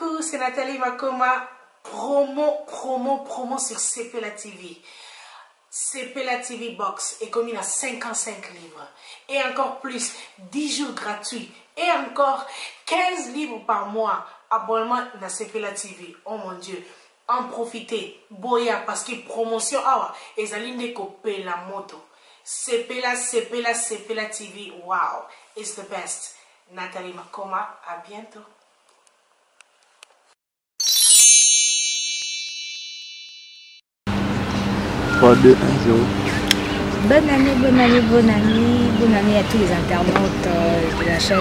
Coucou, c'est Nathalie Makoma. Promo sur CPLA TV. CPLA TV Box est commis à 55 livres. Et encore plus, 10 jours gratuits. Et encore 15 livres par mois. Abonnement à CPLA TV. Oh mon Dieu. En profiter. Boya parce que promotion. Et ça l'une copier la moto. CPLA TV. Wow. It's the best. Nathalie Makoma. À bientôt. 3, 2, 1, 0. Bonne année à tous les internautes de la chaîne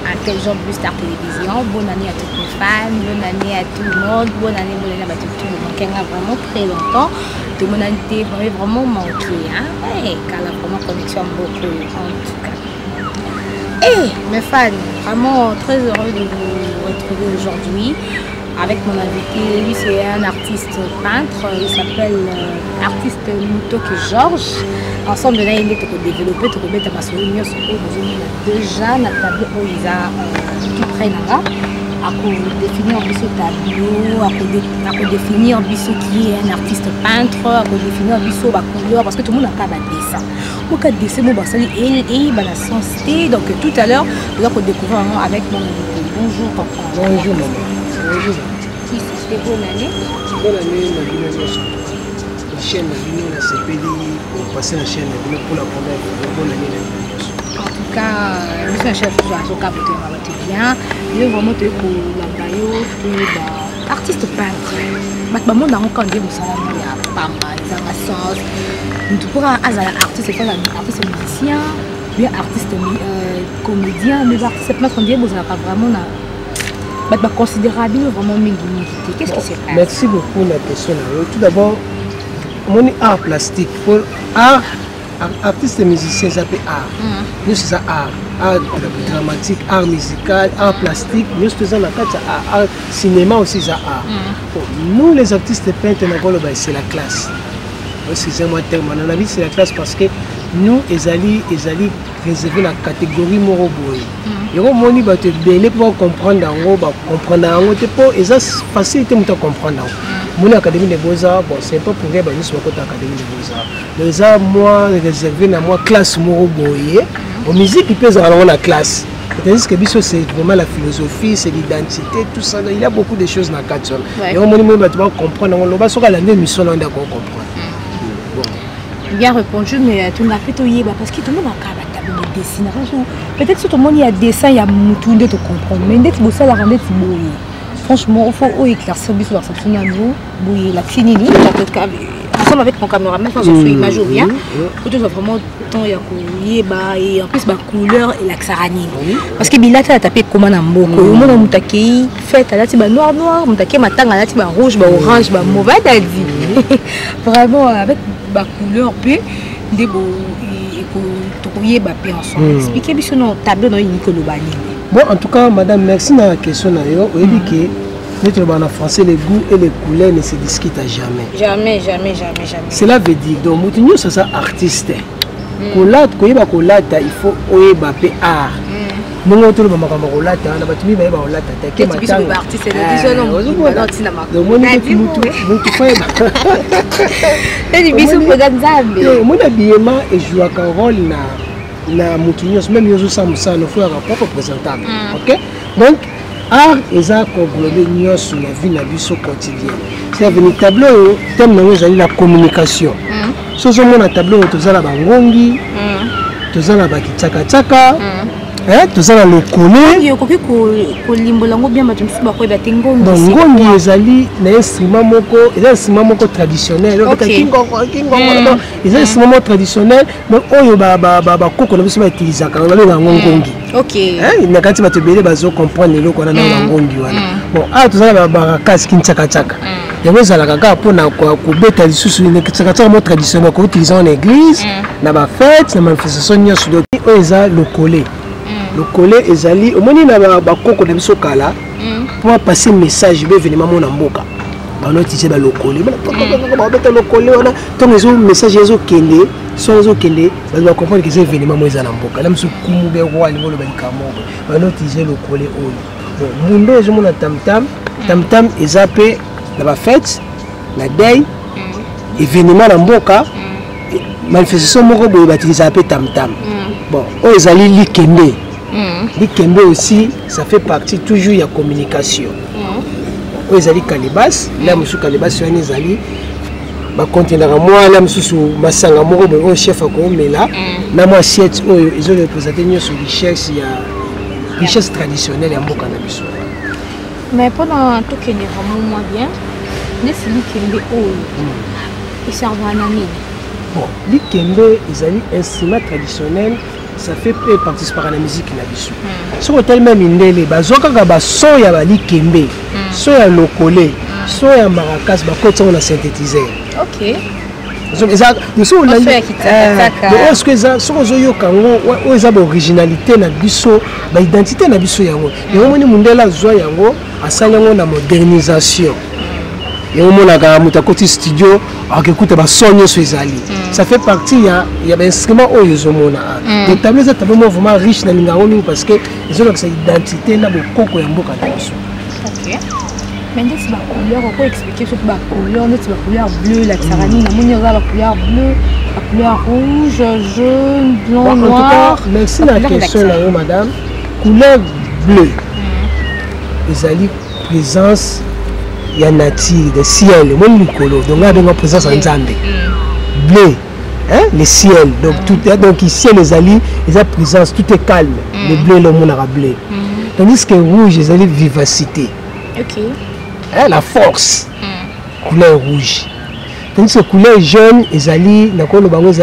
Intelligent Plus Star Télévision. Bonne année à toutes mes fans, bonne année à tout le monde, bonne année à tout le monde. Qui a vraiment très longtemps, de mon année vraiment manqué. Car la vraiment connexion beaucoup en tout cas. Et mes fans, vraiment très heureux de vous retrouver aujourd'hui. Avec mon invité, lui c'est un artiste peintre, il s'appelle artiste Mutoke Georges. Ensemble, il a développé, il a déjà la table où il a tout près là. À définir ce tableau, à définir qui est un artiste peintre, à définir la couleur, parce que tout le monde n'a pas de dessin. Moi, quand dessin, et la sensité. Donc tout à l'heure, nous allons découvrir avec mon invité. Bonjour papa. Bonjour maman. Bonjour. C'était bonne année. Bonne année, la chaîne la CPD, pour passer la chaîne pour la première fois. Bonne année. En tout cas, je suis un chef de bien. Je veux vraiment te la artiste peintre. Maman dans mon camp de Moussalam, il y a pas mal de sens. Tu pourras artiste, c'est pas artiste musicien, bien artiste comédien, mais artiste peintre, on dirait que vous n'avez pas vraiment considérable vraiment. Qu'est-ce qui se passe? Merci beaucoup la question. Tout d'abord, mon art plastique. Pour art, artiste et musicien, ça s'appelle art. Nous, c'est ça art. Art dramatique, art musical, art plastique. Nous, c'est ça art. Cinéma aussi, ça art. Nous, les artistes peintres, c'est la classe. Excusez-moi le terme. On a vu c'est la classe parce que nous, ils allaient réserver la catégorie Moroboy. Et on m'a dit que tu peux comprendre, c'est facile de comprendre. Mon académie de Beaux-Arts, c'est pas pour rien que je suis à l'académie de Beaux-Arts. Les arts, moi, réservé dans ma classe Moroboy. En musique, ils peuvent avoir la classe. C'est-à-dire que c'est vraiment la philosophie, c'est l'identité, tout ça. Il y a beaucoup de choses dans la carte. Et on m'a dit que tu vas comprendre. On va sur la mission, on va comprendre. Bien répondu, mais tu n'as pas tout y parce que tout le monde a des dessins. Peut-être que tout le monde y a des dessins, il y a tout de te comprendre. Mais dès que tu la rendre franchement, il faut éclaircir sur la section de la fini. Ensemble avec mon caméraman, je suis image bien. Pour tout vraiment temps il y a et en plus la couleur et l'axarani. Parce que Bila a tapé comme un mboko. Au moment où tu fait à la noir, tu matang à la rouge, orange, mauvais dit. Vraiment avec la couleur peu des beaux et pour tout ensemble. Expliquez bien sur notre tableau dans une Bon, en tout cas, madame, merci de la question. Vous avez dit que en français, les goûts et les couleurs ne se discutent jamais. Jamais. Cela veut dire, donc, nous sommes artistes. Il faut art. Nous sommes art est englobé sur la vie quotidienne. C'est un tableau, thème la communication. Si on a un tableau, tu as la bangongi, tu as la bakitaka, tu as le collet. Bangongi est un instrument traditionnel. C'est un instrument traditionnel, mais on utilise ok. Il n'y a qu'à te béler bazo comprendre le qu'on a dans la ngongi wana. Bon, tout ça la baraka skin chaka chaka. Il y a ça la kaka pour na ko beta lisusu ne chaka chaka mo traditionnel ko utiliser en église, na ba fête, na manifestation nyoso do eza le collet. Le collet ezali au moni na ba koko na biso kala pour passer message be événement mon mboka. Ba no tije ba le collet. Ba beta le collet wana ton ezo message ezo kende. Sans aucun on va comprendre que c'est événement moi dans mboka là monsieur kumu be roi niveau le balikamo ba no tiser le collet mundo ezomona tam-tam tam-tam eza pe na bafete na deuil événement na mboka manifestation moko boye batilisa pe tam-tam bon oyo ezali likembe likembe aussi ça fait partie toujours ya communication oyo ezali kalibas la mosusu kalibas wana ezali bakontenaka mwana mosusu masanga moko boye oyo chef akoomela na mwa assiette oyo ezorepresente nyonso richesse traditionnelle ya mboka na biso. Mais pendant tout qui est vraiment moins bien, n'est ce likembe oyo eservaka na nini? Bon, likembe ezali instrument traditionnel, ça fait peu participer à la musique na biso. So tellement mindele bazokaka ba son ya ba likembe, son ya lokole, son ya maracas ba kotsa na synthétiseur. OK. Donc nous sommes là. Est-ce que ça so zoyoka ngo o eza ba originalité na biso, ba identité na biso yango. Et on moni mundela zo yango asala ngo na modernisation. Et on mona ka mutakoti studio akekuta ba sonyo so ezali. Ça fait partie ya ba instrument oyo zo mona. Donc tableau ça tableau vraiment riche na linga mingi parce que ils ont sa identité na bokoko ya mboka na biso. OK. Mais c'est la couleur, on peut expliquer sur la couleur, c'est la couleur bleue, la sarani, la monia la couleur bleue, la couleur rouge, jaune, blanc, noir. Merci la question là, madame. Couleur bleue. Ezali présence ya nature, de ciel, mon nicolo. Donc là, une présence en Nzambe. Bleu, hein, le ciel. Donc tout est donc ici les ali, ils ont présence, tout est calme. Le bleu, le monde arabe bleu. Tandis que rouge, ils ont vivacité. OK. Hein, la force. Couleur rouge. Tandis que couleur jaune, ils allaient, d'accord, le bango, ils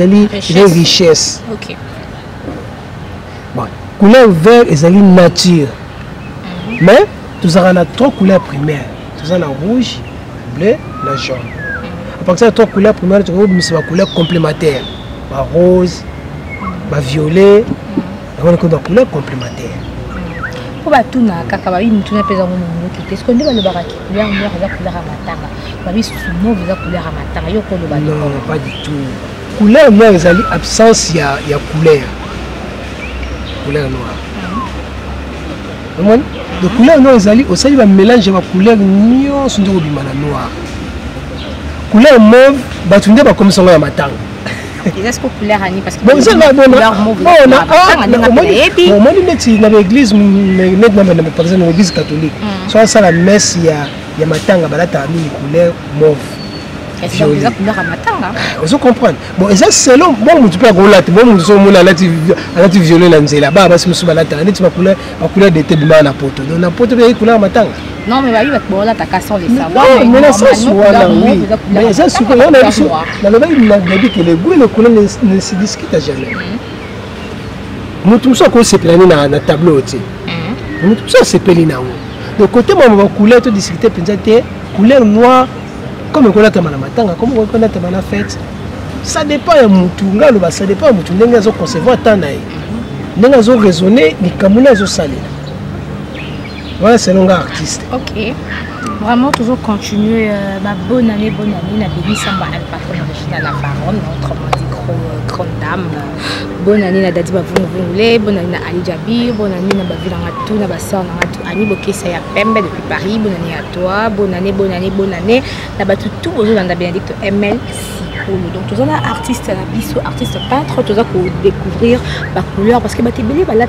allaient richesse. OK. Bon, couleur vert, ils allaient nature. Mais tout ça, on a trois couleurs primaires. Tout ça, on a rouge, bleu, la jaune. À partir de trois couleurs primaires, tu vois, c'est la couleur complémentaire. La rose, la violet, on a une couleur complémentaire. Pour tout na kaka ba mutu na pesa ngomo kite est-ce qu'on dit le baraki couleur noire la couleur amatanga ba bi sumo la couleur amatanga yo ko le ba non pas du tout couleur noire ezali absence ya couleur noire de couleur noire ezali osali ba mélange ba couleur nyonso ndo bima na noir couleur mauve ba tunde ba comme songo ya matanga. Est-ce que couleur ani parce que bon ça là bon on m'a dit dans l'église maintenant par exemple l'église catholique soit ça la messe ya matanga balata ni couleur mauve. Est-ce que c'est couleur matanga? Vous comprenez? Bon et ça selon bon tu peux relater bon nous sommes là tu violet la nzela ba parce que nous balata ni tu couleur d'été bima na poto donc na poto be couleur matanga. Non mais oui bon là ta casse les savoir mais ça soit là oui mais ça c'est on a dit dans le bail il a dit que les goûts et les couleurs ne se discutent jamais. Nous tout ça qu'on s'est plané na tableau tu nous tout ça c'est pelé na de côté moi couleur tout discuter peut-être couleur noire comme couleur ta matanga comme couleur ta na fête ça dépend ya mutu ngalo ba ça dépend ya mutu ndenge zo concevoir tanaï ndenge zo raisonner ni kamuna zo saler. Voilà, c'est un artiste. OK. Vraiment, toujours continuer. Bonne année, la Béni Samba, elle patronne originale la baronne, autrement dit, grande dame. Bonne année, la Dadi Bavoulé, bonne année, à Ali Djabi, bonne année, na Bavilangatou, na Bassar, na Annie Boké, Saya Pembe depuis Paris, bonne année à toi, bonne année, na Batou, tout, bonjour, dans la Bénédicte ML. Donc, tous les artistes, la biso, artiste peintre, tous pour découvrir la couleur parce que tu es belé, là,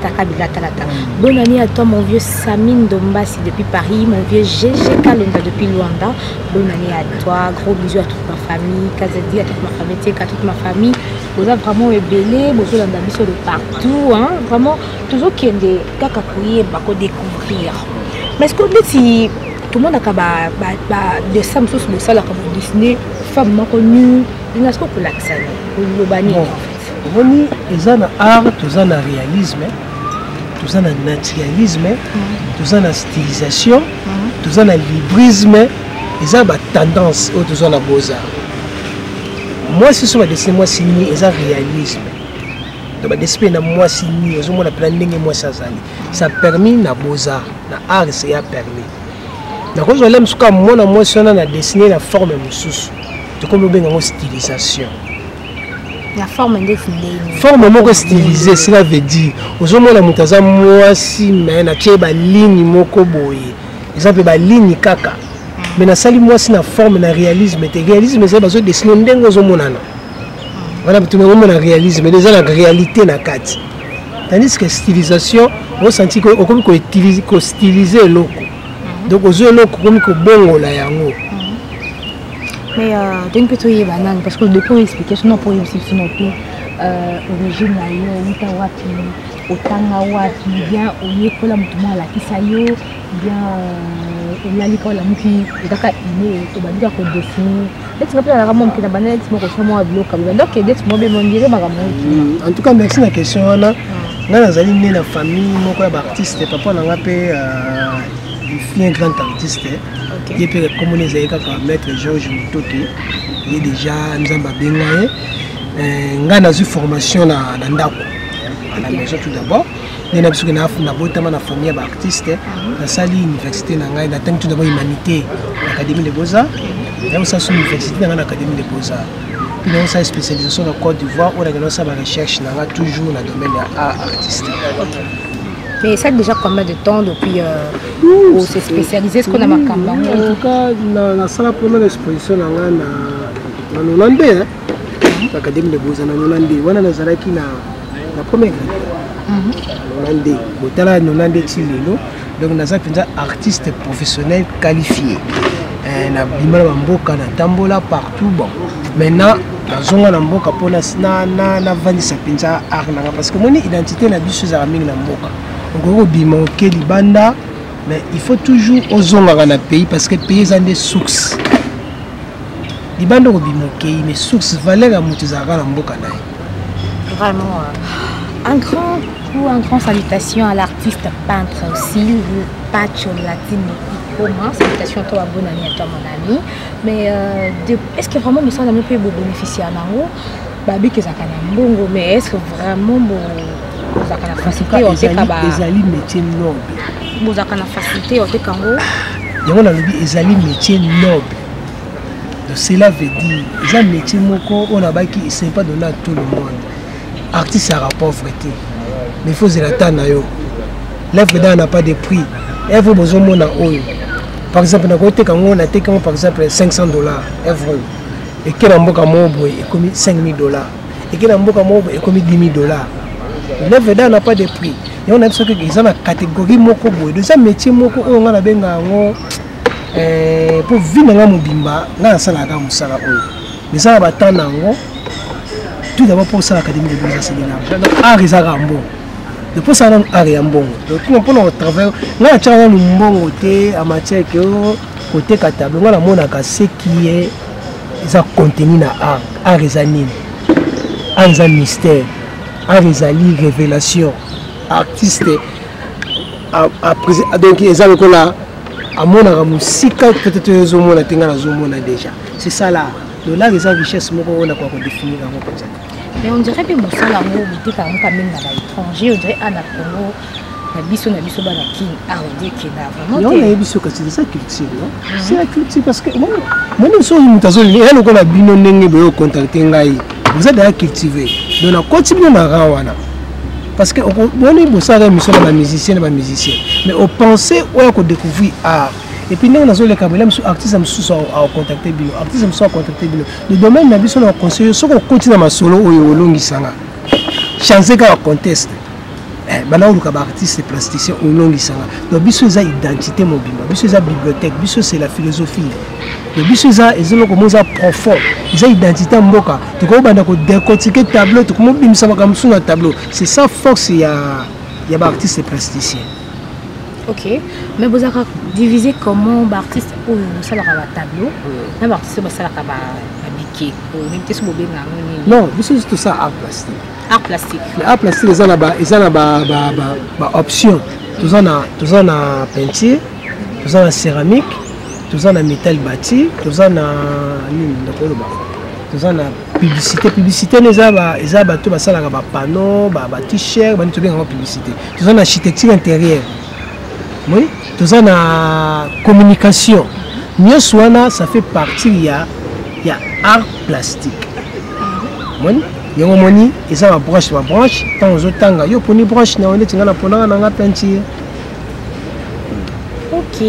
bonne année à toi, mon vieux Samine Dombassi depuis Paris, mon vieux GG Kalonda depuis Luanda. Bonne année à toi, gros bisous à toute ma famille, Kazedi, à toute ma famille, Tika, à toute ma famille. Vous avez vraiment belé, vous avez un biso de partout, hein, vraiment, toujours qu'il y a des cas à découvrir. Mais est-ce que si tout le monde a des Samsung, de ça, là, comme Disney, femme connue. Il n'a pas de l'accent, le banni en fait. On est dans l'art, tout dans le réalisme, tout dans le naturalisme, tout dans la stylisation, tout dans le librisme, ils ont une tendance au tout dans la beaux-arts. Moi, si je suis dessiné, moi, c'est le réalisme. Donc, dessiné, moi, c'est le je me planning moi ça permet na beaux-arts, na art, c'est permis. Donc, quand je l'aime, moi, je dessiné la forme de comme une stylisation. La forme est forme moko stylisée, cela veut dire ozomona mutu aza mwasi mais na tie ba ligne moko boye exemple ba ligne kaka mais na sali mwasi na forme na réalisme te réalisme c'est bazo dessiner ndenge ozomonana voilà tu me na réalisme déjà la réalité na kati tandis que stylisation on senti ko comme ko utiliser ko styliser loko donc ozo loko comme ko bongola yango. Mais d'un peu de banane parce que depuis on expliquait sinon pour expliquer non plus origine là yo uta wapi otanga wapi bien oyekola mutuma la kisayo bien olalika la muki kaka ine to bandika ko dessiner et tu rappelles la ramon qui na banane tu mo ko somo bloka donc et d'être mo be mon dire makambo. En tout cas merci la question là nga nazali né na famille moko ya artiste papa na nga pe il fut un grand artiste. Il peut comme les aïkas comme maître Georges Mutoki, il est déjà Nzamba Bengaye. On a eu formation à Ndako, à la maison tout d'abord. Il y a une famille d'artistes, dans la l'université, on a tout d'abord l'humanité, l'Académie des Beaux-Arts. Il y a aussi l'université, l'Académie des Beaux-Arts. Puis on a une spécialisation en Côte d'Ivoire, on a une recherche toujours dans le domaine de l'art artistique. Mais ça déjà combien de temps depuis où s'est spécialisé ce qu'on a marqué? En tout cas, la salle première exposition na 92 l'Académie de Beaux-Arts na 92 wana nazalaki na première grade 92 botala 92 tilelo donc naza penza artiste professionnel qualifié na bimala mboka na tambola partout bon maintenant nazonga na mboka pona na vandisa penza art nanga parce que mon identité na biso za mingi na mboka on bima ke libanda mais il faut toujours ozonga dans le pays parce que le pays est des sources libanda ko bima ke mais sources valeur à mutuzaka na mboka na vraiment un grand salutation à l'artiste peintre aussi Pacho Latino Ipoma. Salutation à toi, bonne année à toi mon ami. Mais est-ce que vraiment nous sommes peut bénéficier à Nango babi que ça bongo mais est-ce que vraiment ça kana facilité au tekaba ezali métier noble boza kana facilité au tekango yango na lobi ezali métier noble donc cela veut dire ça métier moko on a baki c'est pas donné à tout le monde artiste à pauvreté mais il faut se l'attendre yo l'œuvre d'art n'a pas de prix œuvre besoin mona oyo par exemple na côté kango na tekango par exemple $500 œuvre et que mboka mobo et comme $5,000 et que mboka mobo et comme $10,000 l'œuvre d'art n'a pas de prix et on a besoin que ils ont la catégorie moko boy de ça métier moko on a benga ngo pour vivre na mobimba na sala ka musala oyo mais ça va tendre ngo tout d'abord pour ça l'académie de Beaux-Arts c'est là art ezaka mbongo de pour ça art ya mbongo donc pour notre travail na tchana mbongo te en matière que côté katabo ngala mona ka ce qui est ça contenu na art ezanine art ezan mystère art ezali révélation artiste donc ezali kola amona ka musika peut-être ezomona tenga na zomona déjà c'est ça là donc là les richesse moko on a quoi définir en comme ça. Mais on dirait que mon salaire est quand même à l'étranger, on dirait à la Congo, la biso bana king, ah on dit qu'il a vraiment. Non, la biso c'est ça culture, non? C'est la culture parce que moi nous sommes mutazoli, elle ko la bino ndenge be contacter ngai. Vous êtes déjà cultivé. Donc on continue na rawana. Parce que on est bossa la mission de musicien mais on pensait on ko découvrir art. Et puis nous avons les caméras, les artistes à contacter Bilo, artistes à contacter Bilo. Le domaine n'a pas de conseil, si on continue à solo ou longi sanga, changer qu'à conteste. Maintenant on a artiste plasticien ou longi sanga. Donc biso c'est identité mobile, biso c'est bibliothèque, biso c'est la philosophie. Le biso c'est le comment ça profond, c'est identité mboka. Tu vois banda ko décortiquer tableau, tu comment bimisa makamsu na tableau. C'est ça force il y a artiste plasticien. Ok, mais vous avez divisé comment l'artiste ou ça la tableau, même artiste ça la biquet, ou même si vous non, c'est tout ça art plastique. Art plastique. Art plastique, ils ont option. Tous en a peinture, tous en a céramique, tous en a métal bâti, tous en a tous en a publicité. Publicité les a tout ça la panneau, t-shirt, tout bien en publicité. Tous en a architecture intérieure. Oui, tout ça na communication. Mieux soit ça fait partie il y a art plastique. Oui, yango moni eza ma branche tant ozotanga yo poni branche na onde tingana pona na peinture. Ok,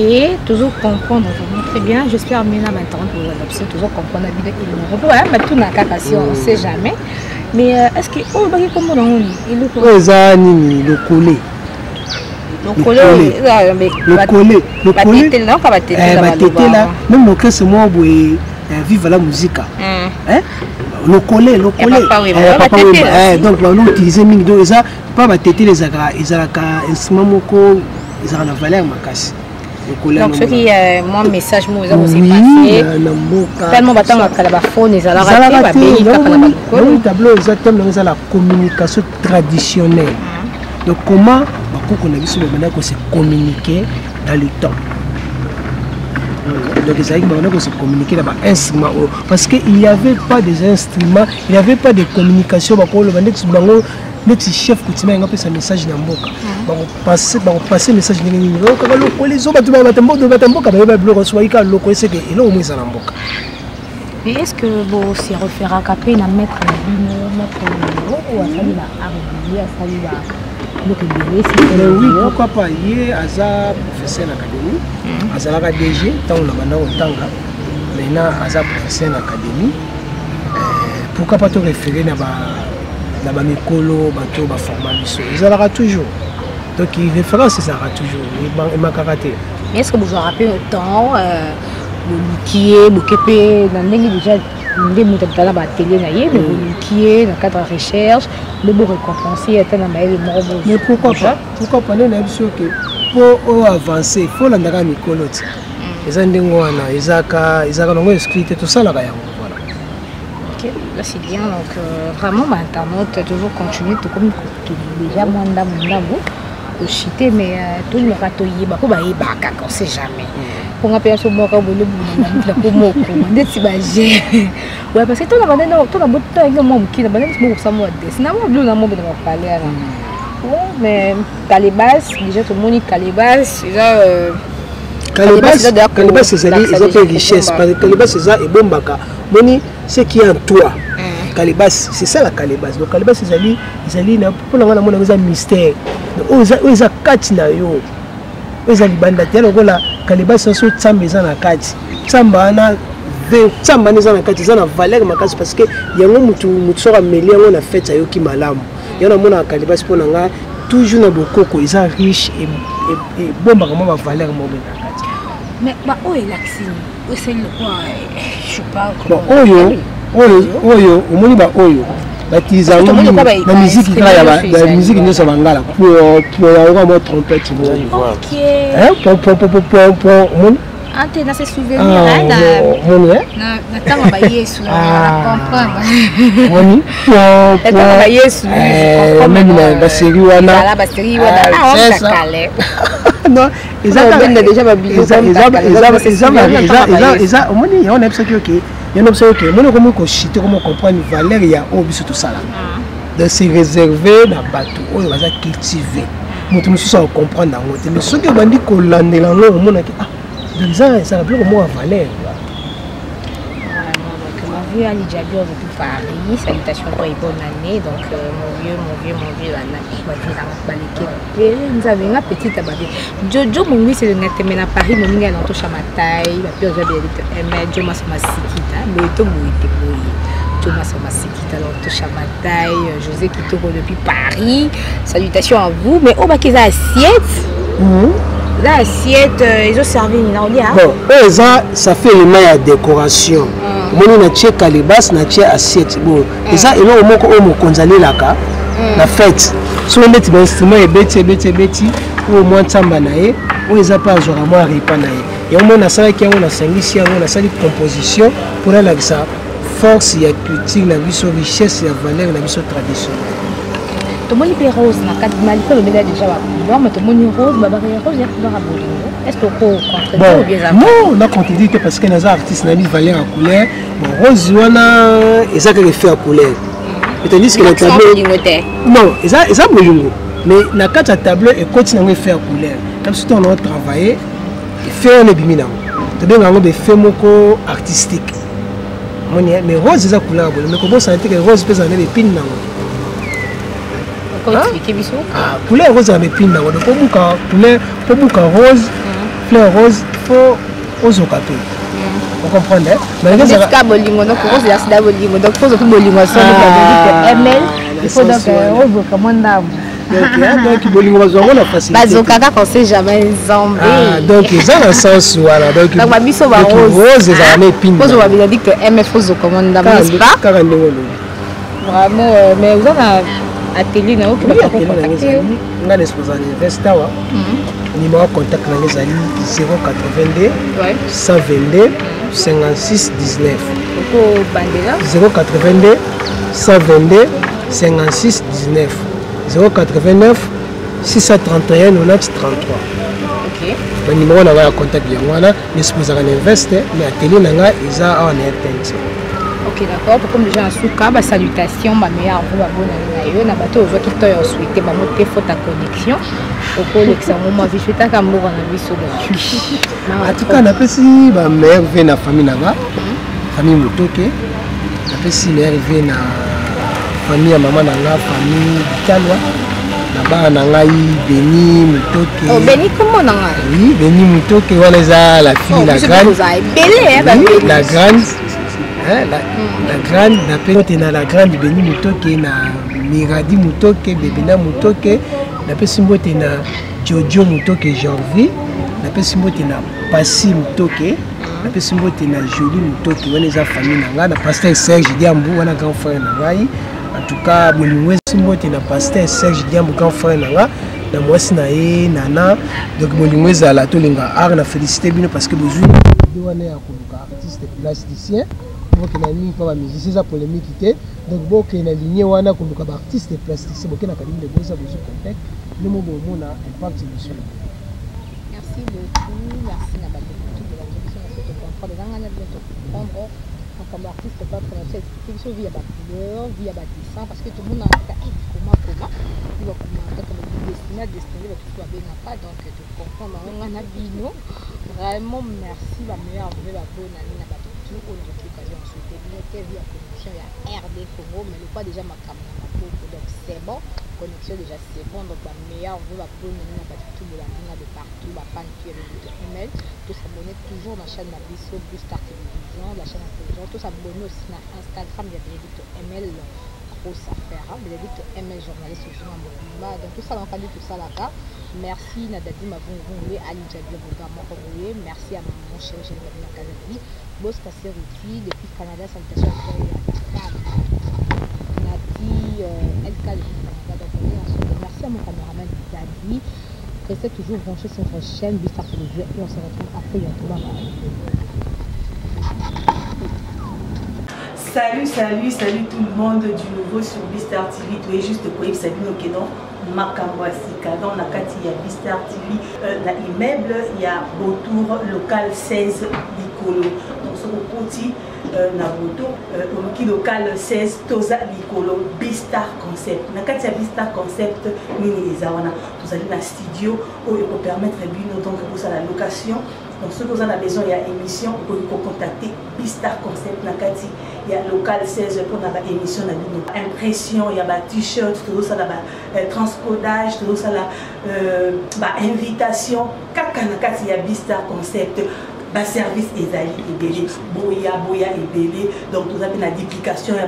toujours comprendre vraiment très bien. J'espère maintenant maintenant pour l'adoption, toujours comprendre la vie de Ilmo. Voilà, mais tout n'a qu'à passer, on ne sait jamais. Mais est-ce que oh bah comment on dit le ça nini le collé. Le collé là, même le cœur c'est moi boy vive la musique. Hein? Le collé. Donc on utilise mingi donc ça pas ba tété les azaka instrument moko ils ont la valeur makasi. Donc ce qui est mon message moi ça aussi passé tellement battant la calabaphone ils allaient rater le tableau exactement dans la communication traditionnelle. Donc comment qu'on a vu sur le maintenant qu'on s'est communiqué dans le temps. Donc ça veut dire qu'on s'est communiqué dans un instrument parce qu'il n'y avait pas des instruments, il n'y avait pas de communication notre chef coutumier a fait un message dans Mboka. Passer message dans mais est-ce que vous s'y refaire à caper à mettre ou à saluer à régulier à saluer oui, pourquoi pas. Hier, Aza professeur d'académie, Aza la DG, tant on a maintenant Tanga, maintenant Aza professeur d'académie. Pourquoi pas te référer dans la mécolo, bateau, la formation. Ils aura toujours. Donc, il référence, ça aura toujours. Il m'a karaté. Mais est-ce que vous vous rappelez le temps, qui est, déjà, dans la télé, qui est dans le cadre de recherche, le beau récompensé, mais pourquoi pas? Pourquoi pas? Pour avancer, il faut l'andara à mécolo. Ils ont inscrit tout ça là. Là c'est bien, donc vraiment l'internaute toujours continue tout comme déjà moi au chité mais tout le ratoyer bah comment il baka on sait jamais pour appeler ce mot comme le pour mot comment si bah j'ai ouais parce que tout la bande tout la botte également qui la bande c'est ça moi c'est na moi bleu na moi de parler là ouais mais Calibas déjà tout le monde Calibas déjà Calibas c'est ça ils ont fait richesse parce que Calibas c'est ça et bombaka moni ce qui est en toi. Calibas, c'est ça la Calibas. Donc Calibas, c'est ali pour la mystère. Ils ont quatre na yo. Ils ont libanda. Donc la Calibas c'est sur tsamba ils ont na quatre. Tsamba na 20 tsamba ils ont na quatre. Ils ont na valeur makasi parce que yango mutu sera mêlé on a fait ça yo ki malamu. Yana mona Calibas pour nga toujours na bokoko ils sont riches et bomba comment va valeur mo na quatre. Mais bah oh il accine. Où c'est le quoi je sais pas comment. Oyo omoni ba oyo batiza la musique la musique ne ça bangala pour avoir mon trompette OK mon ante na se souvenir na tanga ba yesu na comprendre moni tanga ba yesu même la série wana la série wana c'est ça non déjà ba biloko ça omoni on a ça que il y a une chose que moi comment comprendre la valeur il y a au biso tout ça là de se réserver dans bateau on va cultiver moi tout ça comprendre dans côté mais ce que bandi ko landela ngo mona que ah donc ça a plus comment valeur vieux Ali Djabio depuis Paris, salutations pour une bonne année. Donc mon vieux nous avons une petite abadé. Jojo mon c'est le net mais à Paris mon mini dans tout chamataille, la pire mais Jomas Masikita, mais tout Jomas Masikita dans tout chamataille, José Kitoko depuis Paris. Salutations à vous, mais au bac assiette. L'assiette, ils ont servi une bon, ça fait le mail à décoration. Moi, na tché Calibas, na tché assiette. Bon, et ça, il y a un mot au konzali laka, la fête. Si on met un instrument et bêti, ou au moins tambanaye, ou ils n'ont pas à jouer à moi ripanaye. Et au moins, on a ça qui a une sanglicia, on a ça une composition pour la ça force, il y a culture, la vie sur richesse, la valeur, la vie sur tradition. Tout le monde est rose, na quatre mal, il y a déjà la mais tout le monde est rose, bah rose, il y a plus de est-ce que vous comprenez bien non, on a contredit parce que les artistes n'ont pas valeur en couleur. Bon, rose, on a ils ont fait en couleur. C'est-à-dire que le tableau non, ils ont boulot. Mais na quatre tableau et continue à faire en couleur. Comme si on a travaillé et fait un ébimina. C'est bien on a fait moko artistique. mais rose eza couleur bonne mais comment ça que rose peut en épine nango comment expliquer biso couleur rose en épine nango donc pour buka rose fleur rose faut ozokape vous comprenez mais les cas bolingo donc rose la sida bolingo donc faut tout bolingo ça ml il faut donc rose comment d'arbre donc bolingo bazongo na facilité bazokaka quand c'est jamais nzambe donc ils ont un sens voilà donc babiso ba rose eza na épine pose wa bien dit que ml faut comment d'arbre n'est-ce pas vraiment mais vous avez atelier na oki ba contacter nga l'esposa université wa numéro contact na ezali 082 122 56 19 oko bandela 082 122 56 19 089 631 90 33 ok le numéro na ya contact yango wana l'esposa na université mais atelier na nga eza awa na RTNC. Ok, d'accord. Comme déjà en souka, bah salutations, ma meilleure vous abonner na bateau aux qui t'ont souhaité bah monter faute ta connexion. Au cours l'examen moi je ta kamour na biso donc. En tout cas, na pesi ba mère vient na famille nanga. Famille Mutoke. Na pesi mère vient na famille maman nanga, famille Kalwa. Na ba nanga Beni Mutoke. Oh Beni comment nanga? Oui, Beni Mutoke wana eza la fille la grande. La grande la grande na la grande Beni Mutoke na Miradi Mutoke Bebina Mutoke na pesi mbote na Jojo Mutoke Janvier na pesi mbote na Pasi Mutoke na pesi mbote na Jolie Mutoke wana eza famille nanga na pasteur Serge Diambu wana grand frère na ngai en tout cas bolingo mbote na pasteur Serge Diambu grand frère nanga na mwasi na ye nana donc bolingo ezala tolinga art na félicité bino parce que bozwi wana ya koluka artiste plasticien que na ligne pas musicien ça polémique donc bon que na ligne wana ko luka ba artiste plasticien bon que na kadimi de boza bozo contact le mot bon na impact sur merci beaucoup merci na ba tout de la direction à ce comprendre les angana de comprendre comme artiste pas pour cette explication via ba couleur via ba dessin parce que tout le monde a comment il va commenter comme destiné va tout bien pas donc tu comprends angana bino vraiment merci ba meilleure ba bonne année na ba on a l'occasion de souhaiter bien via connexion il y a RD Congo mais le pas déjà ma caméra donc c'est bon connexion déjà c'est bon donc la meilleure on va bonne na ba tout de la ligne de partout ba fan qui est le email tout s'abonner toujours dans la chaîne Nabiso plus Star Télévision la chaîne intelligente tout s'abonner aussi na Instagram il y a Bénédicte ML grosse affaire Bénédicte ML journaliste au journal Mobimba donc tout ça on dit tout ça là-bas merci Nadadi Mavongongwe Ali Jabia Bogama Congolais merci à mon cher Général Nakazaki Boss Passé Routi depuis Canada salutations à Nati LK merci à mon caméraman Dadi restez toujours branchés sur votre chaîne Bistar Télévision et on se retrouve après bientôt. Salut tout le monde du nouveau sur Bistar TV. Tu es juste pour Sabino Kedon Makambo Asika dans la kati ya Bistar TV la immeuble il y a Beautour local 16 Likolo donc ce petit na Beautour qui local 16 Toza Likolo Bistar Concept na kati ya Bistar Concept nini ezawana tous allez na studio où il peut permettre bino donc pour ça la location. Donc, ceux qui ont la maison, il y a émission, vous pouvez contacter Bistar Concept Nakati. Il y a local 16 pour la émission, impression, il y a t-shirt, tout ça, transcodage, tout ça, invitation. Kaka Nakati, il y a Bistar Concept. Service Ezali Ebele, Boya Ebele, donc tout ça, il y a une duplication, il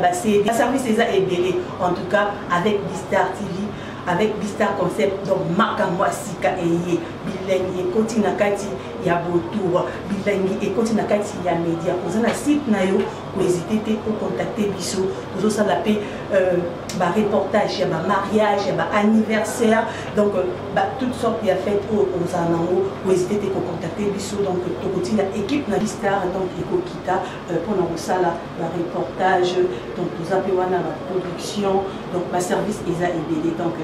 y a service Ezali Ebele, en tout cas avec Bistar TV. Avec Bistar Concept, donc Makambo Asika Eye, Bilengi et Koti Nakati, il y a Beautour, Bilengi et Koti Nakati, il y a Média. Vous avez un site, vous hésitez pour contacter Bissot, vous avez la paix, reportage, il y a mariage, il y a anniversaire, donc toutes sortes de fêtes aux Anango, vous hésitez pour contacter Bissot, donc tout la équipe na Bistar, donc Ekokita, pour nous ça la reportage, donc vous avez la production, donc ma service Eza Ebele, donc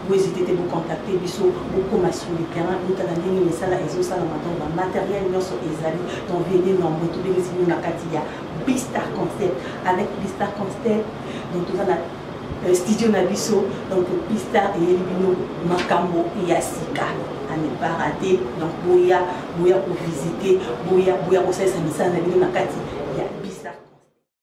vous hésitez à vous contacter, vous comme sur le terrain, vous avez des messages à ESO, le matériel, nous sommes Ezali, donc venez dans votre bénéfice de la Katia, Bistar Concept, avec Bistar Concept, donc tout ça, studio Nabiso, donc Bistar et Elibino, Makambo et Asika. À ne pas rater, donc Boya pour visiter, Boya pour faire sa mission à la ville de Nakati.